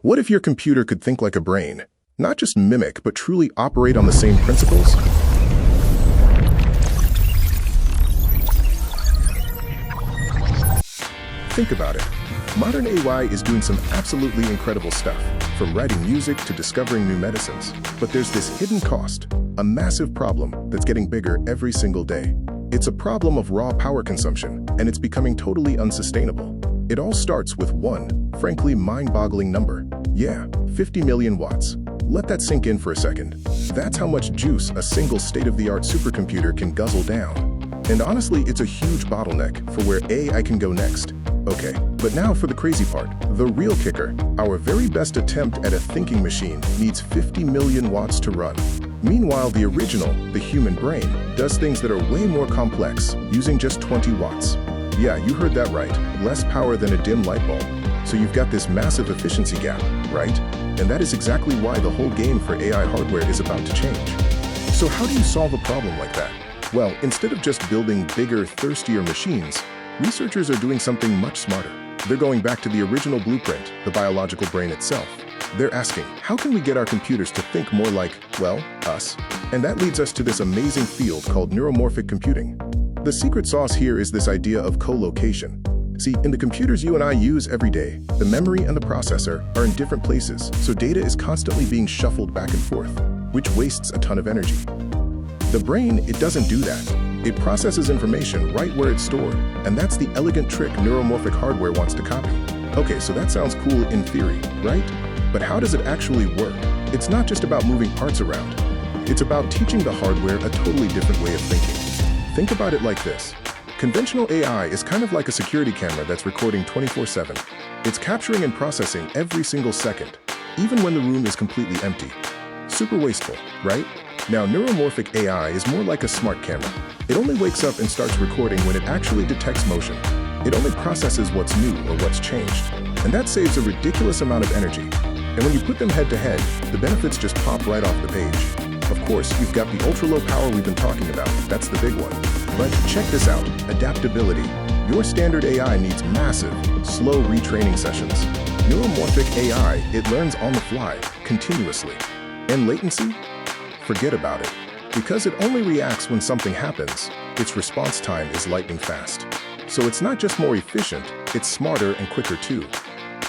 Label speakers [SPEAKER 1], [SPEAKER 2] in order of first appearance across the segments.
[SPEAKER 1] What if your computer could think like a brain? Not just mimic, but truly operate on the same principles? Think about it. Modern AI is doing some absolutely incredible stuff, from writing music to discovering new medicines. But there's this hidden cost, a massive problem that's getting bigger every single day. It's a problem of raw power consumption, and it's becoming totally unsustainable. It all starts with one, frankly mind-boggling number. Yeah, 50 million watts. Let that sink in for a second. That's how much juice a single state-of-the-art supercomputer can guzzle down. And honestly, it's a huge bottleneck for where AI can go next. Okay, but now for the crazy part, the real kicker. Our very best attempt at a thinking machine needs 50 million watts to run. Meanwhile, the original, the human brain, does things that are way more complex, using just 20 watts. Yeah, you heard that right. Less power than a dim light bulb. So you've got this massive efficiency gap, right? And that is exactly why the whole game for AI hardware is about to change. So how do you solve a problem like that? Well, instead of just building bigger, thirstier machines, researchers are doing something much smarter. They're going back to the original blueprint, the biological brain itself. They're asking, how can we get our computers to think more like, well, us? And that leads us to this amazing field called neuromorphic computing. The secret sauce here is this idea of co-location. See, in the computers you and I use every day, the memory and the processor are in different places, so data is constantly being shuffled back and forth, which wastes a ton of energy. The brain, it doesn't do that. It processes information right where it's stored, and that's the elegant trick neuromorphic hardware wants to copy. Okay, so that sounds cool in theory, right? But how does it actually work? It's not just about moving parts around. It's about teaching the hardware a totally different way of thinking. Think about it like this. Conventional AI is kind of like a security camera that's recording 24/7. It's capturing and processing every single second, even when the room is completely empty. Super wasteful, right? Now, neuromorphic AI is more like a smart camera. It only wakes up and starts recording when it actually detects motion. It only processes what's new or what's changed. And that saves a ridiculous amount of energy. And when you put them head to head, the benefits just pop right off the page. Of course, you've got the ultra-low power we've been talking about. That's the big one. But check this out, adaptability. Your standard AI needs massive, slow retraining sessions. Neuromorphic AI, it learns on the fly, continuously. And latency? Forget about it. Because it only reacts when something happens, its response time is lightning fast. So it's not just more efficient, it's smarter and quicker too.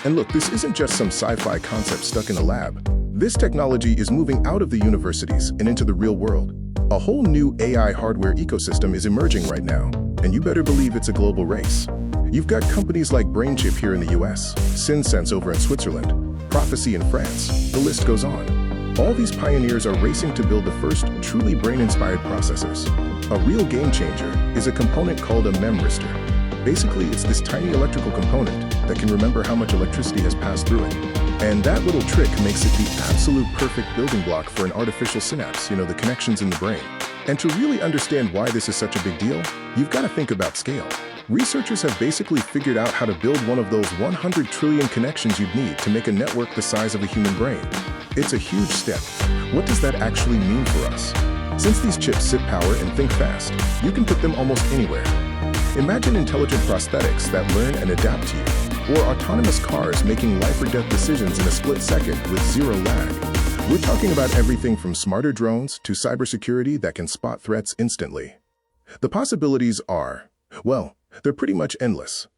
[SPEAKER 1] And look, this isn't just some sci-fi concept stuck in a lab. This technology is moving out of the universities and into the real world. A whole new AI hardware ecosystem is emerging right now, and you better believe it's a global race. You've got companies like BrainChip here in the US, SynSense over in Switzerland, Prophecy in France, the list goes on. All these pioneers are racing to build the first truly brain-inspired processors. A real game changer is a component called a memristor. Basically, it's this tiny electrical component that can remember how much electricity has passed through it. And that little trick makes it the absolute perfect building block for an artificial synapse, the connections in the brain. And to really understand why this is such a big deal, you've got to think about scale. Researchers have basically figured out how to build one of those 100 trillion connections you'd need to make a network the size of a human brain. It's a huge step. What does that actually mean for us? Since these chips sip power and think fast, you can put them almost anywhere. Imagine intelligent prosthetics that learn and adapt to you, or autonomous cars making life or death decisions in a split second with zero lag. We're talking about everything from smarter drones to cybersecurity that can spot threats instantly. The possibilities are, well, they're pretty much endless.